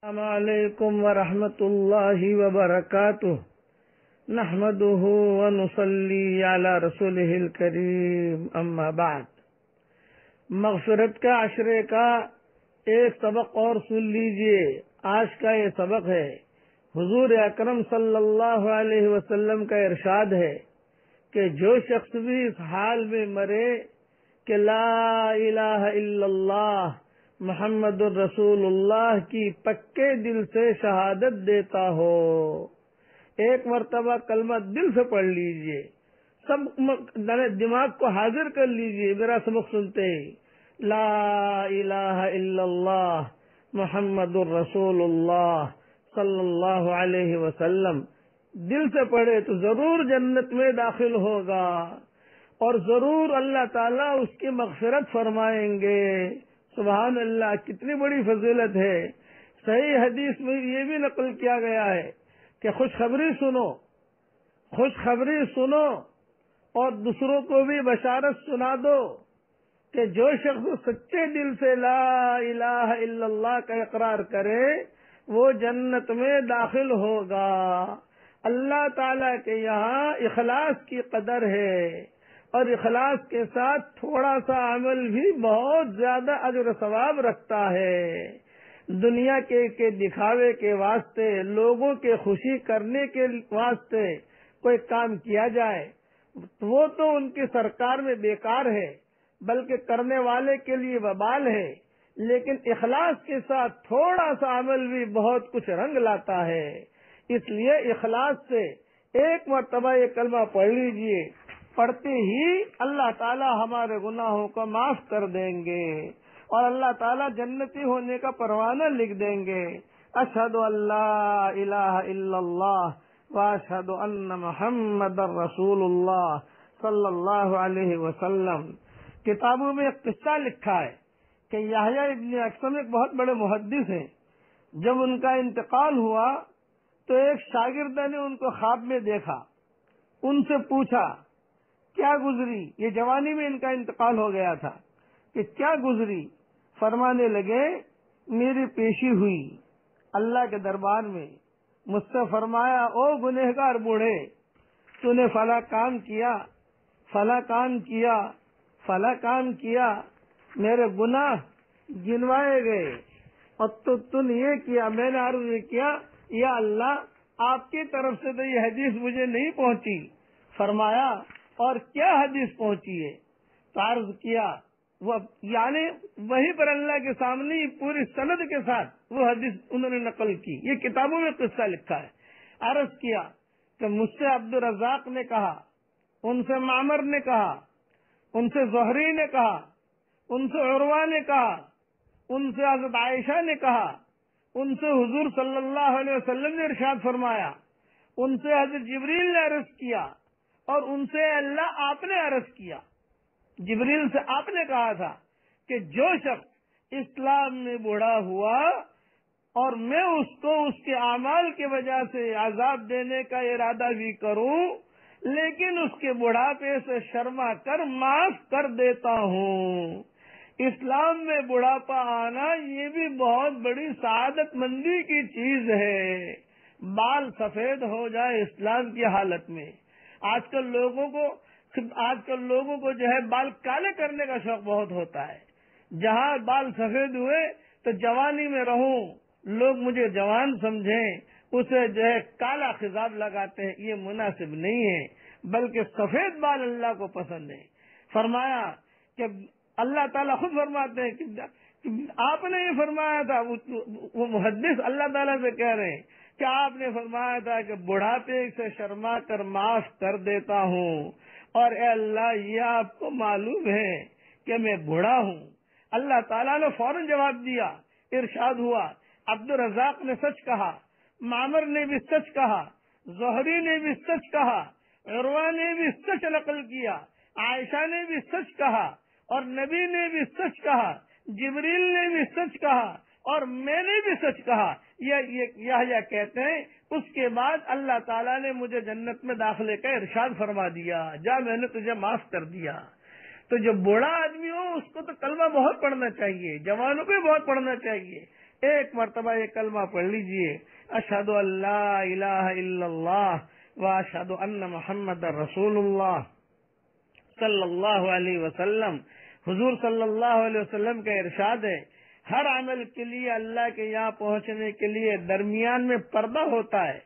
السلام علیکم ورحمۃ اللہ وبرکاتہ نحمده ونصلی علی رسولہ الکریم اما بعد۔ مغفرت کا عشرے کا ایک سبق اور سن لیجئے۔ آج کا یہ سبق ہے، حضور اکرم صلی اللہ علیہ وسلم کا ارشاد ہے کہ جو شخص بھی اس حال میں مرے کہ لا الہ الا اللہ محمد الرسول اللہ کی پکے دل سے شہادت دیتا ہو، ایک مرتبہ کلمہ دل سے پڑھ لیجئے، سب دماغ کو حاضر کر لیجئے، میرا سبق سنتے ہی لا الہ الا اللہ محمد الرسول اللہ صلی اللہ علیہ وسلم دل سے پڑھے تو ضرور جنت میں داخل ہوگا اور ضرور اللہ تعالیٰ اس کی مغفرت فرمائیں گے۔ سبحان اللہ، کتنی بڑی فضیلت ہے۔ صحیح حدیث میں یہ بھی نقل کیا گیا ہے کہ خوشخبری سنو اور دوسروں کو بھی بشارت سنا دو کہ جو شخص سچے دل سے لا الہ الا اللہ کا اقرار کرے وہ جنت میں داخل ہوگا۔ اللہ تعالیٰ کے یہاں اخلاص کی قدر ہے اور اخلاص کے ساتھ تھوڑا سا عمل بھی بہت زیادہ اجر و ثواب رکھتا ہے۔ دنیا کے دکھاوے کے واسطے، لوگوں کے خوشی کرنے کے واسطے کوئی کام کیا جائے وہ تو ان کی سرکار میں بیکار ہے، بلکہ کرنے والے کے لیے وبال ہے، لیکن اخلاص کے ساتھ تھوڑا سا عمل بھی بہت کچھ رنگ لاتا ہے۔ اس لیے اخلاص سے ایک مرتبہ یہ کلمہ پڑھ لیجئے، پڑھتے ہی اللہ تعالی ہمارے گناہوں کو معاف کر دیں گے اور اللہ تعالی جنتی ہونے کا پروانہ لکھ دیں گے۔ اشہد ان لا الہ الا اللہ واشہد ان محمد رسول اللہ صلی اللہ علیہ وسلم۔ کتابوں میں ایک قصہ لکھا ہے کہ یحییٰ ابن اکثم ایک بہت بڑے محدث ہیں، جب ان کا انتقال ہوا تو ایک شاگرد نے ان کو خواب میں دیکھا، ان سے پوچھا کیا گزری؟ یہ جوانی میں ان کا انتقال ہو گیا تھا کہ کیا گزری؟ فرمانے لگے میری پیشی ہوئی اللہ کے دربار میں، مجھ سے فرمایا او گنہگار بوڑھے، تو نے فلاں کام کیا، فلاں کام کیا، فلاں کام کیا، میرے گناہ گنوائے گئے اور تو نے یہ کیا۔ میں نے عرض کیا یا اللہ آپ کی طرف سے تو یہ حدیث مجھے نہیں پہنچی۔ فرمایا اور کیا حدیث پہنچی ہے؟ تو عرض کیا وہ یعنی وہیں پر اللہ کے سامنے پوری سند کے ساتھ وہ حدیث انہوں نے نقل کی، یہ کتابوں میں قصہ لکھا ہے۔ عرض کیا کہ مجھ سے عبد الرزاق نے کہا، ان سے معمر نے کہا، ان سے زہری نے کہا، ان سے عروہ نے کہا، ان سے حضرت عائشہ نے کہا، ان سے حضور صلی اللہ علیہ وسلم نے ارشاد فرمایا، ان سے حضرت جبریل نے عرض کیا اور ان سے اللہ آپ نے عرض کیا۔ جبریل سے آپ نے کہا تھا کہ جو شخص اسلام میں بوڑھا ہوا اور میں اس کو اس کے اعمال کی وجہ سے عذاب دینے کا ارادہ بھی کروں لیکن اس کے بڑھاپے سے شرما کر معاف کر دیتا ہوں۔ اسلام میں بڑھاپا آنا یہ بھی بہت بڑی سعادت مندی کی چیز ہے۔ بال سفید ہو جائے اسلام کی حالت میں۔ آج کل لوگوں کو جو ہے بال کالے کرنے کا شوق بہت ہوتا ہے۔ جہاں بال سفید ہوئے تو جوانی میں رہوں، لوگ مجھے جوان سمجھیں، اسے جو ہے کالا خضاب لگاتے ہیں، یہ مناسب نہیں ہے، بلکہ سفید بال اللہ کو پسند ہے۔ فرمایا کہ اللہ تعالیٰ خود فرماتے ہیں کہ آپ نے یہ فرمایا تھا، وہ محدث اللہ تعالیٰ سے کہہ رہے ہیں کہ آپ نے فرمایا تھا کہ بڑھاپے سے شرما کر معاف کر دیتا ہوں، اور اے اللہ یہ آپ کو معلوم ہے کہ میں بوڑھا ہوں۔ اللہ تعالیٰ نے فوراً جواب دیا، ارشاد ہوا عبد الرزاق نے سچ کہا، معمر نے بھی سچ کہا، زہری نے بھی سچ کہا، عروہ نے بھی سچ نقل کیا، عائشہ نے بھی سچ کہا اور نبی نے بھی سچ کہا، جبریل نے بھی سچ کہا اور میں نے بھی سچ کہا۔ یہ کہتے ہیں اس کے بعد اللہ تعالیٰ نے مجھے جنت میں داخلے کا ارشاد فرما دیا، جا میں نے تجھے معاف کر دیا۔ تو جو بوڑھا آدمی ہو اس کو تو کلمہ بہت پڑھنا چاہیے، جوانوں کو بھی بہت پڑھنا چاہیے، ایک مرتبہ یہ کلمہ پڑھ لیجئے، اشہد ان لا الہ الا اللہ و اشہد ان محمد رسول اللہ صلی اللہ علیہ وسلم۔ حضور صلی اللہ علیہ وسلم کا ارشاد ہے، ہر عمل کے لیے اللہ کے یہاں پہنچنے کے لیے درمیان میں پردہ ہوتا ہے،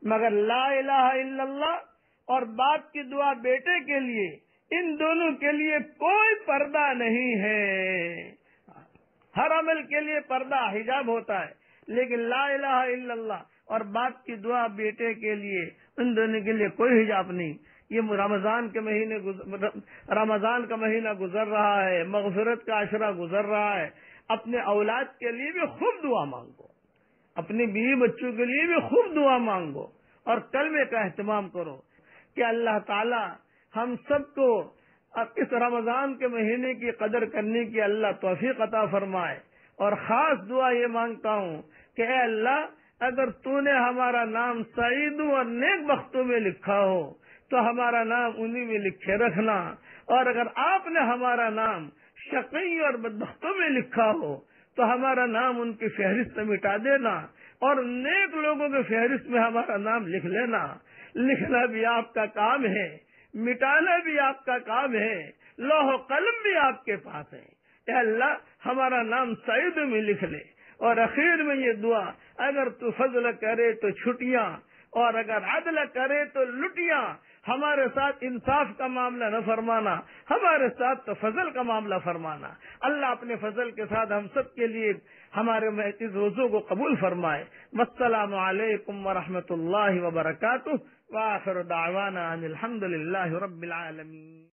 مگر لا الہ الا اللہ اور باپ کی دعا بیٹے کے لیے، ان دونوں کے لیے کوئی پردہ نہیں ہے۔ ہر عمل کے لیے پردہ حجاب ہوتا ہے، لیکن لا الہ الا اللہ اور باپ کی دعا بیٹے کے لیے، ان دونوں کے لیے کوئی حجاب نہیں۔ یہ رمضان کا مہینہ گزر رہا ہے، مغفرت کا عشرہ گزر رہا ہے، اپنے اولاد کے لیے بھی خوب دعا مانگو، اپنے بیوی بچوں کے لیے بھی خوب دعا مانگو، اور کلمے کا اہتمام کرو کہ اللہ تعالی ہم سب کو اس رمضان کے مہینے کی قدر کرنے کی اللہ توفیق عطا فرمائے۔ اور خاص دعا یہ مانگتا ہوں کہ اے اللہ، اگر تو نے ہمارا نام سعیدوں اور نیک بختوں میں لکھا ہو تو ہمارا نام انہی میں لکھے رکھنا، اور اگر آپ نے ہمارا نام شقی اور بدبختوں میں لکھا ہو تو ہمارا نام ان کی فہرست میں مٹا دینا، اور نیک لوگوں کی فہرست میں ہمارا نام لکھ لینا۔ لکھنا بھی آپ کا کام ہے، مٹانا بھی آپ کا کام ہے، لوح و قلم بھی آپ کے پاس ہے۔ اے اللہ، ہمارا نام سعید میں لکھ لے، اور اخیر میں یہ دعا، اگر تو فضل کرے تو چھٹیاں، اور اگر عدل کرے تو لٹیاں، ہمارے ساتھ انصاف کا معاملہ نہ فرمانا، ہمارے ساتھ تو فضل کا معاملہ فرمانا۔ اللہ اپنے فضل کے ساتھ ہم سب کے لیے ہمارے اس روزوں کو قبول فرمائے۔ والسلام علیکم ورحمۃ اللہ وبرکاتہ، وآخر دعوانا ان الحمد للہ رب العالمین۔